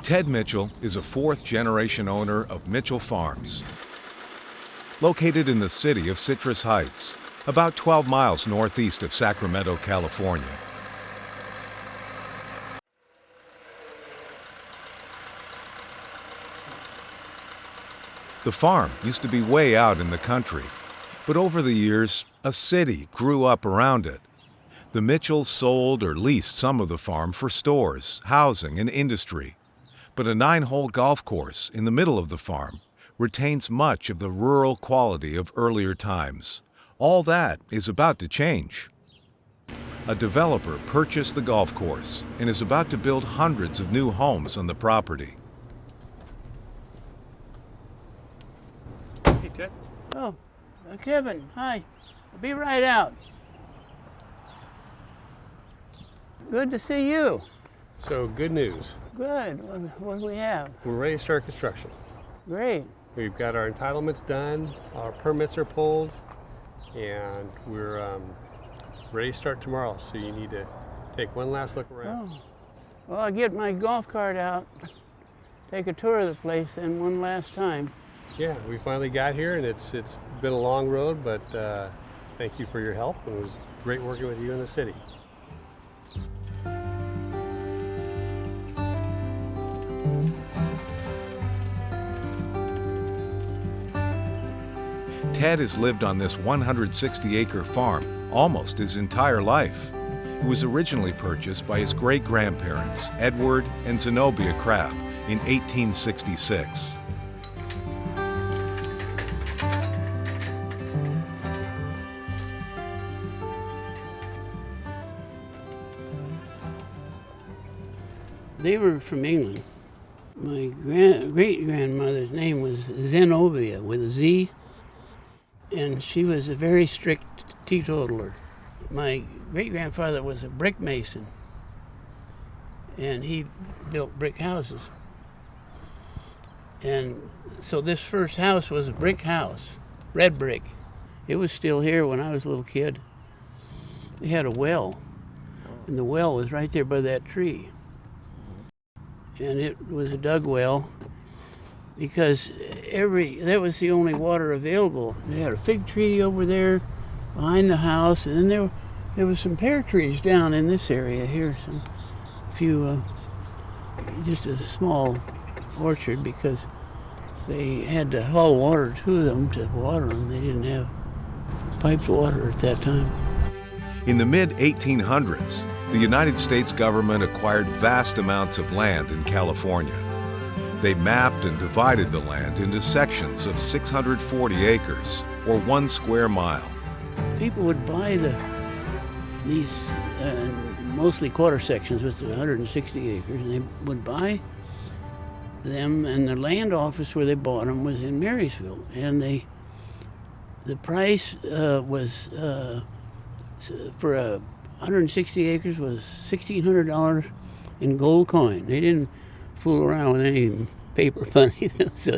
Ted Mitchell is a fourth-generation owner of Mitchell Farms. Located in the city of Citrus Heights, about 12 miles northeast of Sacramento, California. The farm used to be way out in the country, but over the years, a city grew up around it. The Mitchells sold or leased some of the farm for stores, housing, and industry. But a 9-hole golf course in the middle of the farm retains much of the rural quality of earlier times. All that is about to change. A developer purchased the golf course and is about to build hundreds of new homes on the property. Hey, Ted. Oh, Kevin, hi. I'll be right out. Good to see you. So, good news. Good. What do we have? We're ready to start construction. Great. We've got our entitlements done, our permits are pulled, and we're ready to start tomorrow. So you need to take one last look around. Oh. Well, I'll get my golf cart out, take a tour of the place, and one last time. Yeah, we finally got here, and it's been a long road, but thank you for your help. It was great working with you in the city. Ted has lived on this 160-acre farm almost his entire life. It was originally purchased by his great-grandparents, Edward and Zenobia Crabb, in 1866. They were from England. My great-grandmother's name was Zenobia, with a Z, and she was a very strict teetotaler. My great-grandfather was a brick mason, and he built brick houses. And so this first house was a brick house, red brick. It was still here when I was a little kid. They had a well, and the well was right there by that tree. And it was a dug well because that was the only water available. They had a fig tree over there behind the house, and then there was some pear trees down in this area here, just a small orchard because they had to haul water to them to water them. They didn't have piped water at that time. In the mid-1800s, the United States government acquired vast amounts of land in California. They mapped and divided the land into sections of 640 acres, or 1 square mile. People would buy these mostly quarter sections with 160 acres, and they would buy them, and the land office where they bought them was in Marysville, and the price was for 160 acres was $1,600 in gold coin. They didn't fool around with any paper money. So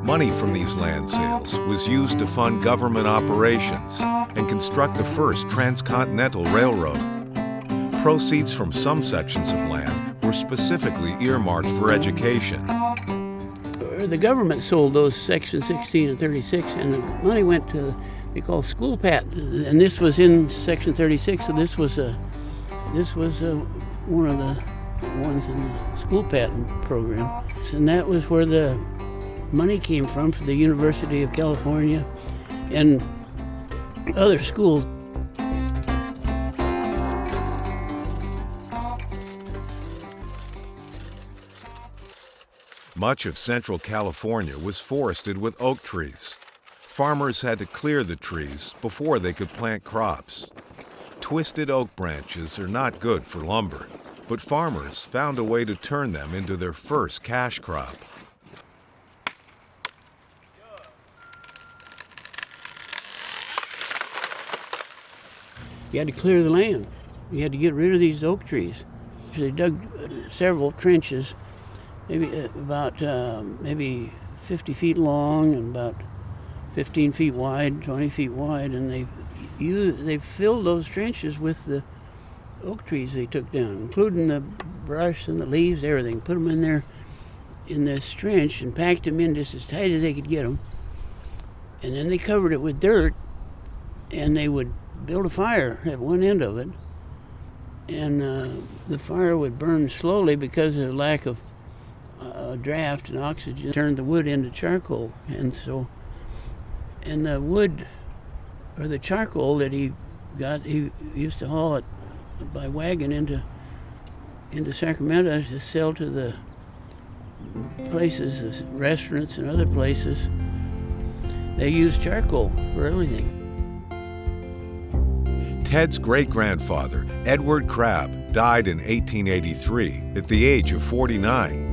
Money from these land sales was used to fund government operations and construct the first transcontinental railroad. Proceeds from some sections of land were specifically earmarked for education. the government sold those sections 16 and 36, and the money went to they call school pat, and this was in section 36. So this was one of the ones in the school patent program, and that was where the money came from for the University of California and other schools. Much of Central California was forested with oak trees. Farmers had to clear the trees before they could plant crops. Twisted oak branches are not good for lumber, but farmers found a way to turn them into their first cash crop. You had to clear the land. You had to get rid of these oak trees. So they dug several trenches, maybe 50 feet long and about 15 feet wide, 20 feet wide, and they filled those trenches with the oak trees they took down, including the brush and the leaves, everything. Put them in there in this trench and packed them in just as tight as they could get them. And then they covered it with dirt, and they would build a fire at one end of it. And the fire would burn slowly because of the lack of draft and oxygen, turned the wood into charcoal. And the wood, or the charcoal that he got, he used to haul it by wagon into Sacramento to sell to the places, the restaurants and other places. They used charcoal for everything. Ted's great-grandfather, Edward Crabb, died in 1883 at the age of 49.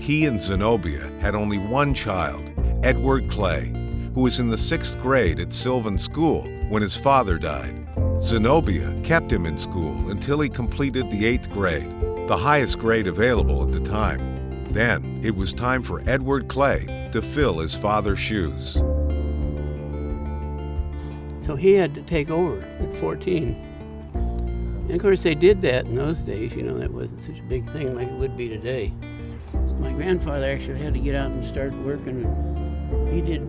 He and Zenobia had only one child, Edward Clay, who was in the 6th grade at Sylvan School when his father died. Zenobia kept him in school until he completed the 8th grade, the highest grade available at the time. Then it was time for Edward Clay to fill his father's shoes. So he had to take over at 14. And of course they did that in those days, that wasn't such a big thing like it would be today. My grandfather actually had to get out and start working. He did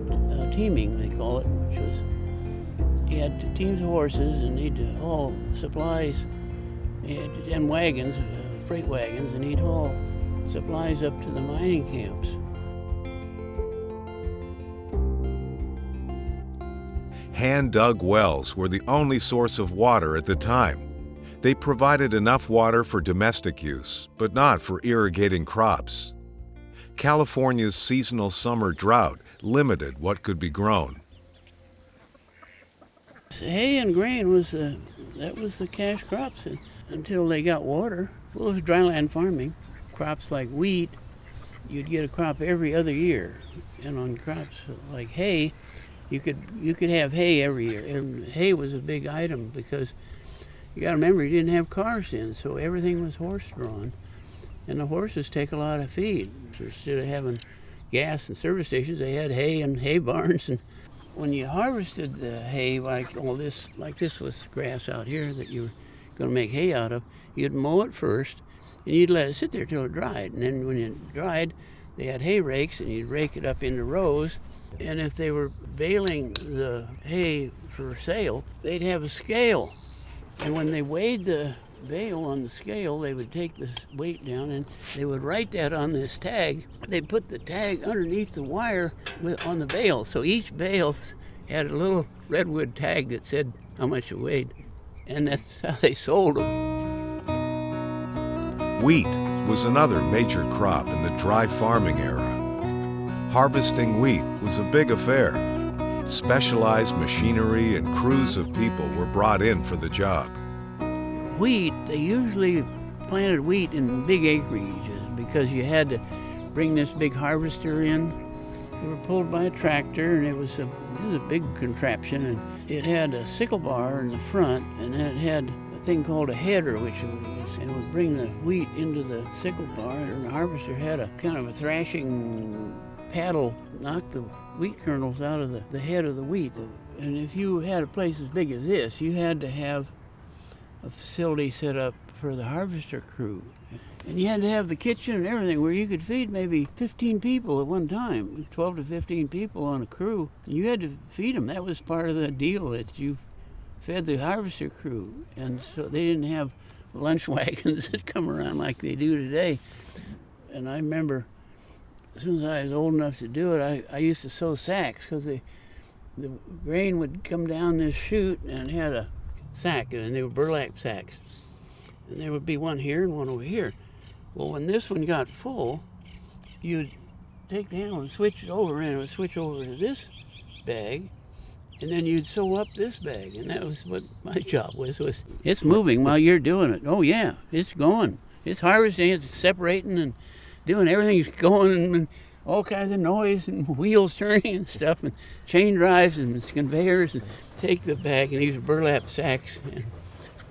teaming, they call it, which was, he had teams of horses and he'd haul supplies and wagons, freight wagons, and he'd haul supplies up to the mining camps. Hand-dug wells were the only source of water at the time. They provided enough water for domestic use, but not for irrigating crops. California's seasonal summer drought limited what could be grown. Hay and grain was the cash crops until they got water. Well, it was dryland farming. Crops like wheat, you'd get a crop every other year. And on crops like hay, you could have hay every year. And hay was a big item because you got to remember you didn't have cars then, so everything was horse-drawn. And the horses take a lot of feed. So instead of having gas and service stations, they had hay and hay barns. And when you harvested the hay, like this was grass out here that you were going to make hay out of, you'd mow it first, and you'd let it sit there till it dried. And then when it dried, they had hay rakes, and you'd rake it up into rows. And if they were baling the hay for sale, they'd have a scale. And when they weighed the bale on the scale, they would take this weight down and they would write that on this tag. They'd put the tag underneath the wire on the bale. So each bale had a little redwood tag that said how much it weighed. And that's how they sold them. Wheat was another major crop in the dry farming era. Harvesting wheat was a big affair. Specialized machinery and crews of people were brought in for the job. Wheat, they usually planted wheat in big acreages because you had to bring this big harvester in. They were pulled by a tractor, and it was a big contraption, and it had a sickle bar in the front, and then it had a thing called a header, which would bring the wheat into the sickle bar, and the harvester had a kind of a thrashing paddle, knock the wheat kernels out of the head of the wheat. And if you had a place as big as this, you had to have a facility set up for the harvester crew. And you had to have the kitchen and everything where you could feed maybe 15 people at one time, 12 to 15 people on a crew. You had to feed them. That was part of the deal, that you fed the harvester crew. And so they didn't have lunch wagons that come around like they do today. And I remember as soon as I was old enough to do it, I used to sew sacks because the grain would come down this chute and it had a sack, and they were burlap sacks. And there would be one here and one over here. Well, when this one got full, you'd take the handle and switch it over, and it would switch over to this bag, and then you'd sew up this bag. And that was what my job was it's moving while you're doing it. Oh yeah, it's going. It's harvesting, it's separating and doing everything's going, and all kinds of noise and wheels turning and stuff, and chain drives and conveyors. And take the bag, and these are burlap sacks, and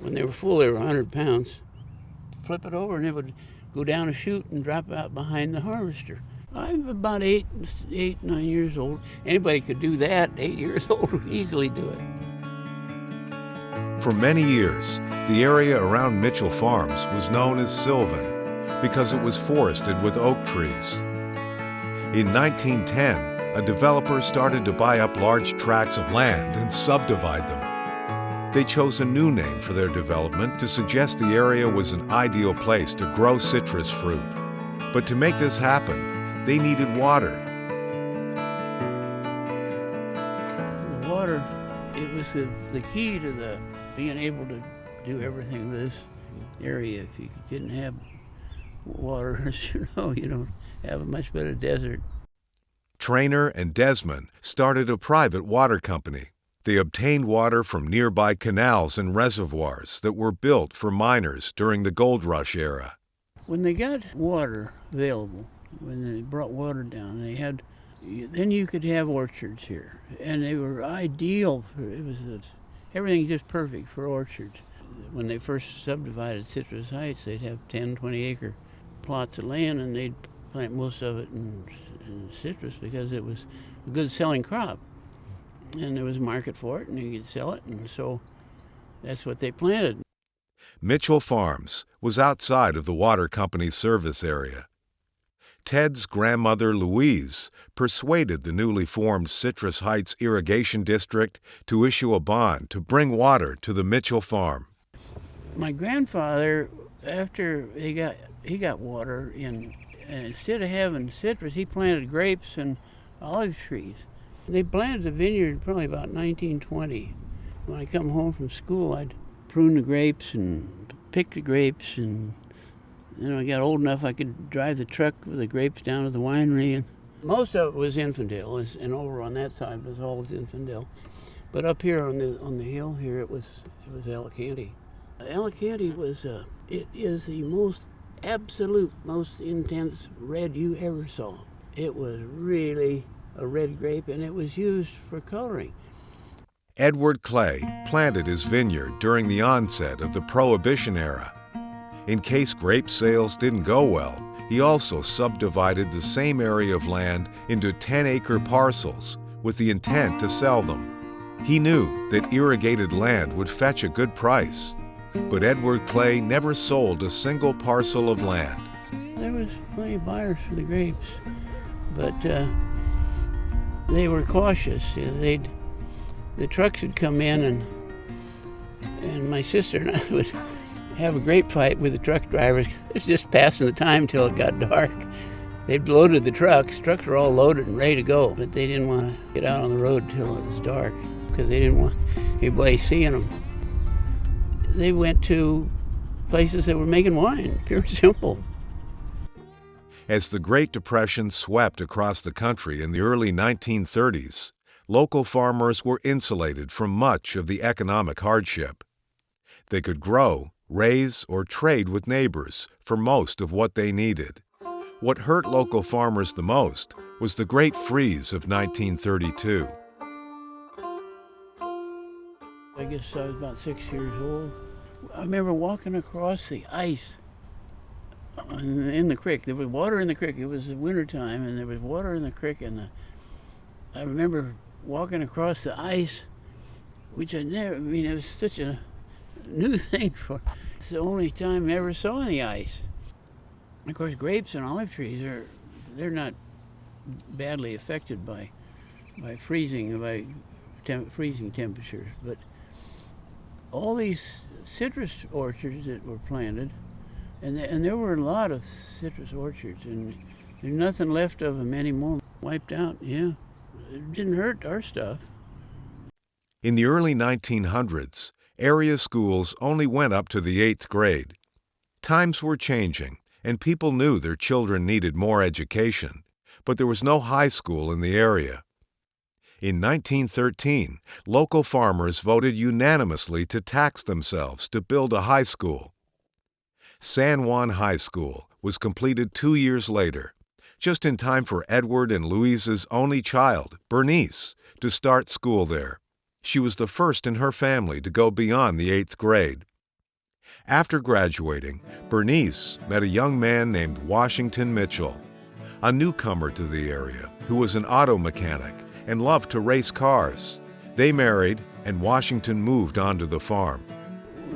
when they were full, they were 100 pounds. Flip it over, and it would go down a chute and drop out behind the harvester. I'm about 9 years old. Anybody could do that. 8 years old would easily do it. For many years, The area around Mitchell Farms was known as Sylvan because it was forested with oak trees. In 1910, a developer started to buy up large tracts of land and subdivide them. They chose a new name for their development to suggest the area was an ideal place to grow citrus fruit. But to make this happen, they needed water. The water, it was the key to being able to do everything in this area. If you didn't have water, you don't have a much better desert. Traynor and Desmond started a private water company. They obtained water from nearby canals and reservoirs that were built for miners during the gold rush era. When they got water available, when they brought water down, then you could have orchards here, and they were ideal everything just perfect for orchards. When they first subdivided Citrus Heights, they'd have 10, 20-acre plots of land, and they'd plant most of it in citrus because it was a good selling crop. And there was a market for it, and you could sell it, and so that's what they planted. Mitchell Farms was outside of the water company's service area. Ted's grandmother, Louise, persuaded the newly formed Citrus Heights Irrigation District to issue a bond to bring water to the Mitchell farm. My grandfather, after he got water, and instead of having citrus, he planted grapes and olive trees. They planted the vineyard probably about 1920. When I come home from school, I'd prune the grapes and pick the grapes, and I got old enough I could drive the truck with the grapes down to the winery. And most of it was Infidel, and over on that side was all Infidel. But up here on the hill here, it was Alicante. Alicante it is the most absolute, most intense red you ever saw. It was really a red grape, and it was used for coloring. Edward Clay planted his vineyard during the onset of the Prohibition era. In case grape sales didn't go well, he also subdivided the same area of land into 10-acre parcels with the intent to sell them. He knew that irrigated land would fetch a good price, but Edward Clay never sold a single parcel of land. There was plenty of buyers for the grapes, but they were cautious. The trucks would come in, and my sister and I would have a grape fight with the truck drivers. It was just passing the time till it got dark. They'd loaded the trucks. Trucks were all loaded and ready to go, but they didn't want to get out on the road till it was dark because they didn't want anybody seeing them. They went to places that were making wine, pure and simple. As the Great Depression swept across the country in the early 1930s, local farmers were insulated from much of the economic hardship. They could grow, raise, or trade with neighbors for most of what they needed. What hurt local farmers the most was the Great Freeze of 1932. I guess I was about 6 years old. I remember walking across the ice in the creek. There was water in the creek. It was the wintertime, and there was water in the creek. And I remember walking across the ice, which it was such a new thing for. It's the only time I ever saw any ice. Of course, grapes and olive trees they're not badly affected by freezing, freezing temperatures, but all these citrus orchards that were planted, and there were a lot of citrus orchards, and there's nothing left of them anymore. Wiped out, yeah. It didn't hurt our stuff. In the early 1900s, area schools only went up to the 8th grade. Times were changing, and people knew their children needed more education, but there was no high school in the area. In 1913, local farmers voted unanimously to tax themselves to build a high school. San Juan High School was completed 2 years later, just in time for Edward and Louise's only child, Bernice, to start school there. She was the first in her family to go beyond the 8th grade. After graduating, Bernice met a young man named Washington Mitchell, a newcomer to the area who was an auto mechanic and loved to race cars. They married, and Washington moved onto the farm.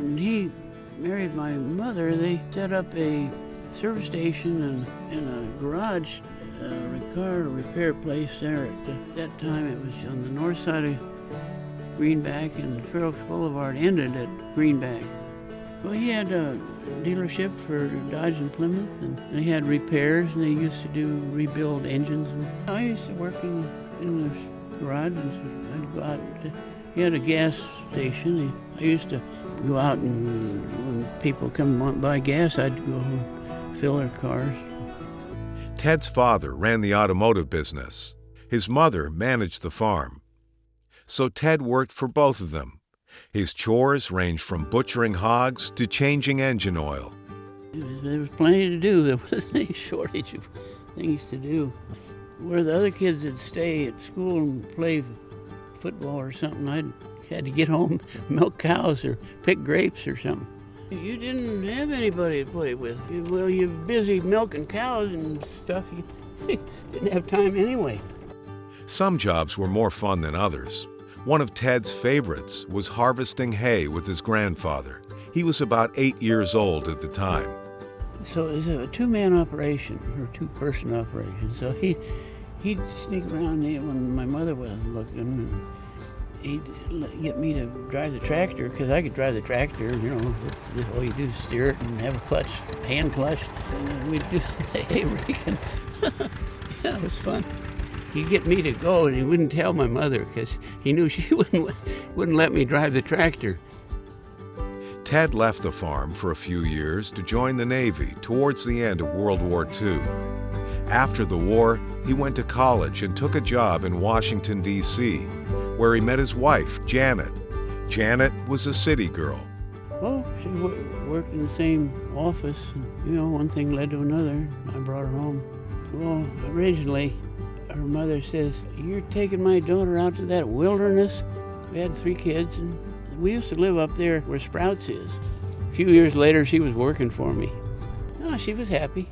When he married my mother, they set up a service station and a garage car repair place there. At that time, it was on the north side of Greenback, and Fair Oaks Boulevard ended at Greenback. Well, he had a dealership for Dodge and Plymouth, and they had repairs, and they used to rebuild engines. And I used to work in the garage, and I'd go out. He had a gas station. I used to go out, and when people come and buy gas, I'd go and fill their cars. Ted's father ran the automotive business. His mother managed the farm. So Ted worked for both of them. His chores ranged from butchering hogs to changing engine oil. There was plenty to do. There wasn't any shortage of things to do. Where the other kids would stay at school and play football or something, I had to get home, milk cows or pick grapes or something. You didn't have anybody to play with. Well, you're busy milking cows and stuff. You didn't have time anyway. Some jobs were more fun than others. One of Ted's favorites was harvesting hay with his grandfather. He was about 8 years old at the time. So it was a two-man operation, or two-person operation. So he'd sneak around when my mother wasn't looking, and he'd get me to drive the tractor, because I could drive the tractor. That's all you do is steer it and have a clutch, hand clutch, and then we'd do the hay raking. Yeah, it was fun. He'd get me to go, and he wouldn't tell my mother, because he knew she wouldn't let me drive the tractor. Ted left the farm for a few years to join the Navy towards the end of World War II. After the war, he went to college and took a job in Washington, D.C., where he met his wife, Janet. Janet was a city girl. Well, she worked in the same office. And, one thing led to another. I brought her home. Well, originally, her mother says, "You're taking my daughter out to that wilderness?" We had 3 kids, and we used to live up there where Sprouts is. A few years later, she was working for me. No, she was happy.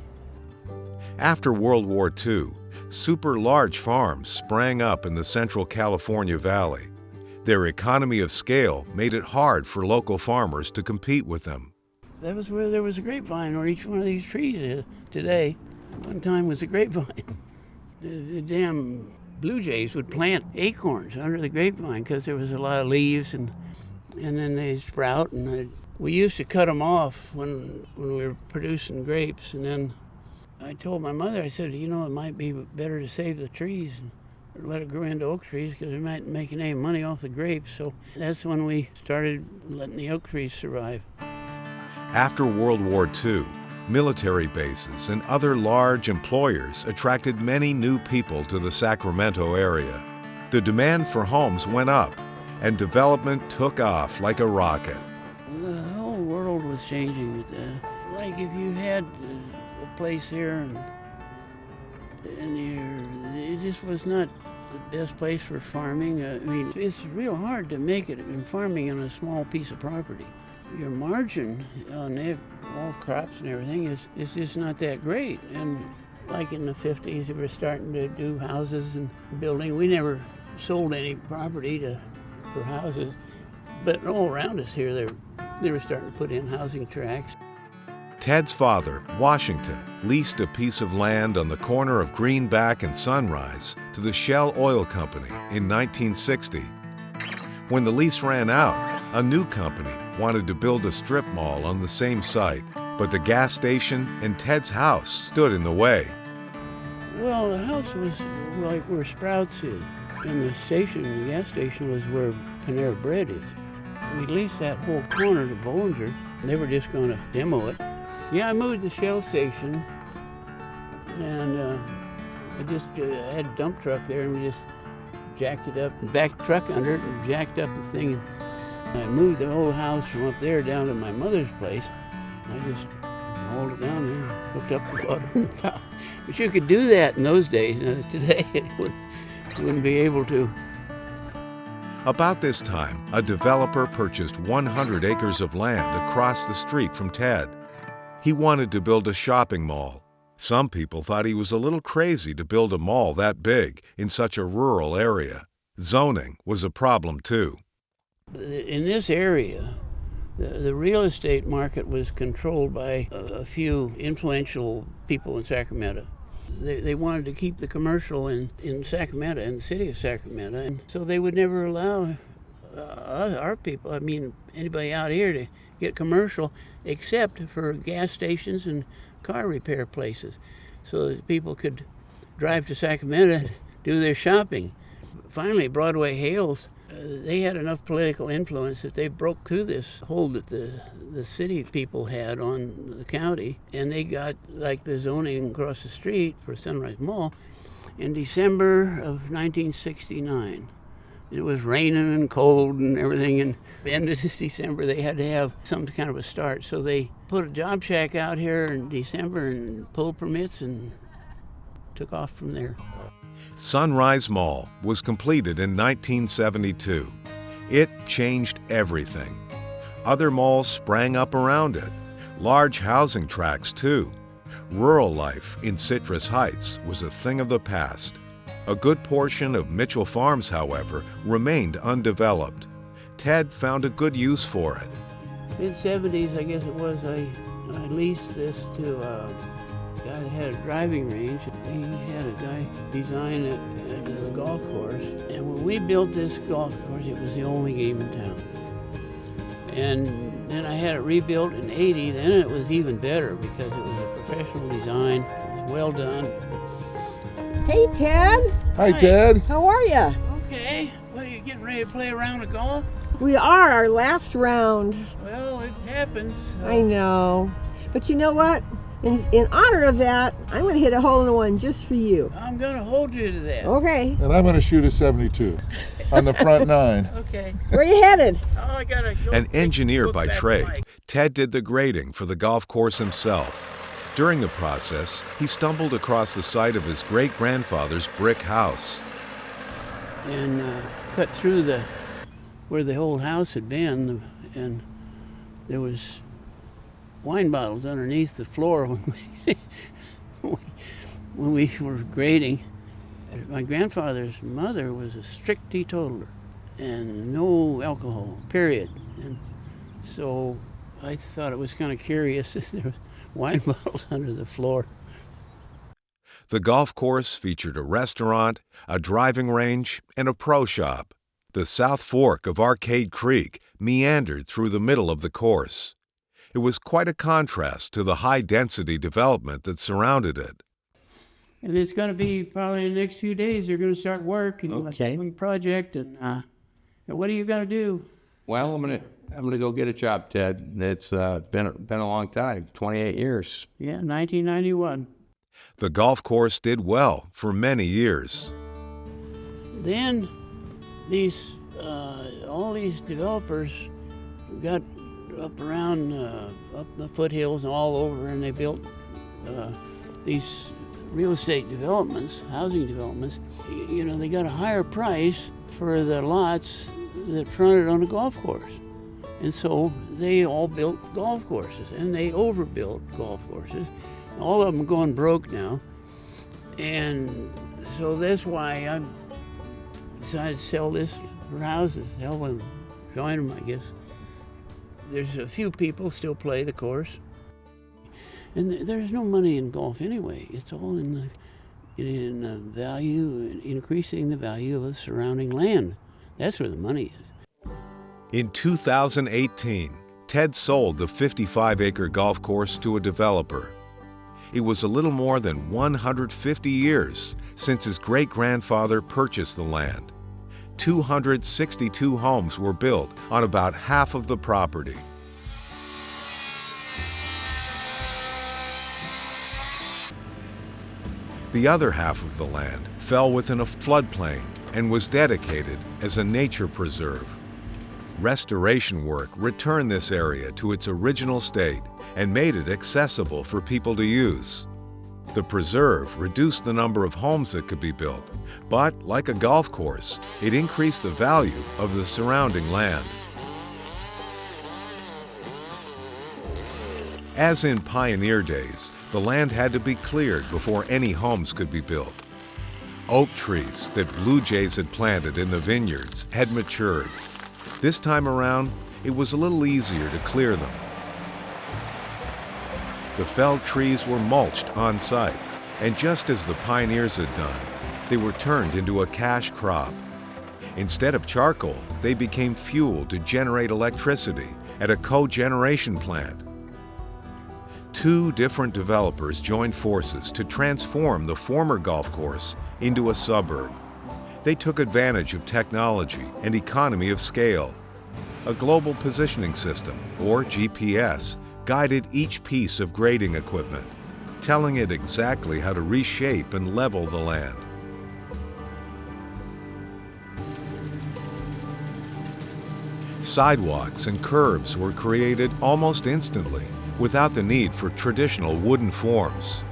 After World War II, super large farms sprang up in the central California Valley. Their economy of scale made it hard for local farmers to compete with them. That was where there was a grapevine on each one of these trees is today. One time was a grapevine. The damn blue jays would plant acorns under the grapevine because there was a lot of leaves, and then they sprout. And we used to cut them off when we were producing grapes. And then I told my mother, I said, it might be better to save the trees and let it grow into oak trees, because we might make any money off the grapes. So that's when we started letting the oak trees survive. After World War II, military bases and other large employers attracted many new people to the Sacramento area. The demand for homes went up, and development took off like a rocket. The whole world was changing. Like if you had a place here and it just was not the best place for farming. It's real hard to make it in farming on a small piece of property. Your margin on all crops and everything is just not that great. And like in the 50s, we were starting to do houses and building. We never sold any property for houses, but all around us here, they were starting to put in housing tracts. Ted's father, Washington, leased a piece of land on the corner of Greenback and Sunrise to the Shell Oil Company in 1960. When the lease ran out, a new company wanted to build a strip mall on the same site, but the gas station and Ted's house stood in the way. Well, the house was like where Sprouts is, and the gas station was where Panera Bread is. We leased that whole corner to Bollinger. They were just going to demo it. Yeah, I moved the Shell station, and I had a dump truck there, and we just jacked it up, backed truck under it, and jacked up the thing. I moved the whole house from up there down to my mother's place. I just hauled it down there, hooked up the water and the power. But you could do that in those days. Today, it wouldn't be able to. About this time, a developer purchased 100 acres of land across the street from Ted. He wanted to build a shopping mall. Some people thought he was a little crazy to build a mall that big in such a rural area. Zoning was a problem too. In this area, The real estate market was controlled by a few influential people in Sacramento. They wanted to keep the commercial in Sacramento, in the city of Sacramento, and so they would never allow our people, I mean anybody out here, to get commercial except for gas stations and car repair places, so that people could drive to Sacramento and do their shopping. Finally, Broadway Hales, they had enough political influence that they broke through this hold that the city people had on the county, and they got like the zoning across the street for Sunrise Mall in December of 1969. It was raining and cold and everything, and at the end of this December they had to have some kind of a start. So they put a job shack out here in December and pulled permits and took off from there. Sunrise Mall was completed in 1972. It changed everything. Other malls sprang up around it, large housing tracts too. Rural life in Citrus Heights was a thing of the past. A good portion of Mitchell Farms, however, remained undeveloped. Ted found a good use for it. Mid-70s, I guess it was, I leased this to a guy that had a driving range. He had a guy design it at the golf course. And when we built this golf course, it was the only game in town. And then I had it rebuilt in '80, then it was even better because it was a professional design, it was well done. Hey, Ted. Hi, Ted. How are you? Okay, well, you getting ready to play a round of golf? We are, our last round. Well, it happens. I know. But you know what? In honor of that, I'm going to hit a hole-in-one just for you. I'm going to hold you to that. Okay. And I'm going to shoot a 72 on the front nine. Okay. Where are you headed? Oh, I got to go. An engineer by Look back trade, to Mike. Ted did the grading for the golf course himself. During the process, he stumbled across the site of his great-grandfather's brick house. And cut through where the old house had been, and there was wine bottles underneath the floor when we were grading. My grandfather's mother was a strict teetotaler and no alcohol, period. And so I thought it was kind of curious that there was wine bottles under the floor. The golf course featured a restaurant, a driving range, and a pro shop. The South Fork of Arcade Creek meandered through the middle of the course. It was quite a contrast to the high-density development that surrounded it. And it's going to be probably in the next few days, they're going to start work and Okay. like a project. And what are you going to do? Well, I'm gonna go get a job, Ted. It's been a long time, 28 years. Yeah, 1991. The golf course did well for many years. Then all these developers got up around up the foothills and all over, and they built these real estate developments, housing developments. You know, they got a higher price for the lots that fronted on a golf course. And so they all built golf courses, and they overbuilt golf courses. All of them are going broke now. And so that's why I decided to sell this for houses, help them join them, I guess. There's a few people still play the course. And there's no money in golf anyway. It's all in value, increasing the value of the surrounding land. That's where the money is. In 2018, Ted sold the 55-acre golf course to a developer. It was a little more than 150 years since his great-grandfather purchased the land. 262 homes were built on about half of the property. The other half of the land fell within a floodplain and was dedicated as a nature preserve. Restoration work returned this area to its original state and made it accessible for people to use. The preserve reduced the number of homes that could be built, but like a golf course, it increased the value of the surrounding land. As in pioneer days, the land had to be cleared before any homes could be built. Oak trees that blue jays had planted in the vineyards had matured. This time around, it was a little easier to clear them. The felled trees were mulched on site, and just as the pioneers had done, they were turned into a cash crop. Instead of charcoal, they became fuel to generate electricity at a cogeneration plant. Two different developers joined forces to transform the former golf course into a suburb. They took advantage of technology and economy of scale. A global positioning system, or GPS, guided each piece of grading equipment, telling it exactly how to reshape and level the land. Sidewalks and curbs were created almost instantly, without the need for traditional wooden forms.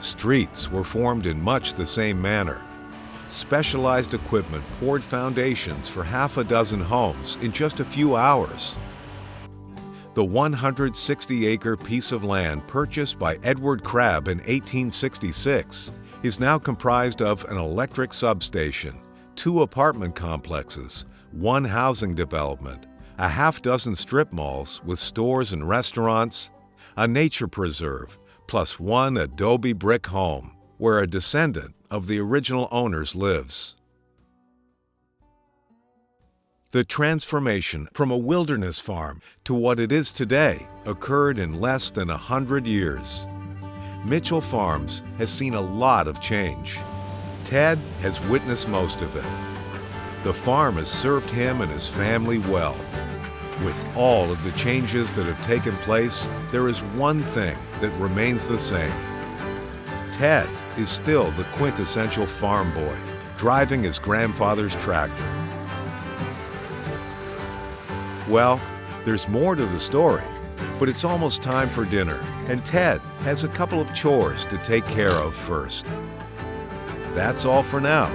Streets were formed in much the same manner. Specialized equipment poured foundations for half a dozen homes in just a few hours. The 160-acre piece of land purchased by Edward Crabb in 1866 is now comprised of an electric substation, 2 apartment complexes, 1 housing development, a half-dozen strip malls with stores and restaurants, a nature preserve, plus 1 adobe brick home, where a descendant of the original owners lives. The transformation from a wilderness farm to what it is today occurred in less than 100 years. Mitchell Farms has seen a lot of change. Ted has witnessed most of it. The farm has served him and his family well. With all of the changes that have taken place, there is one thing that remains the same. Ted is still the quintessential farm boy, driving his grandfather's tractor. Well, there's more to the story, but it's almost time for dinner, and Ted has a couple of chores to take care of first. That's all for now.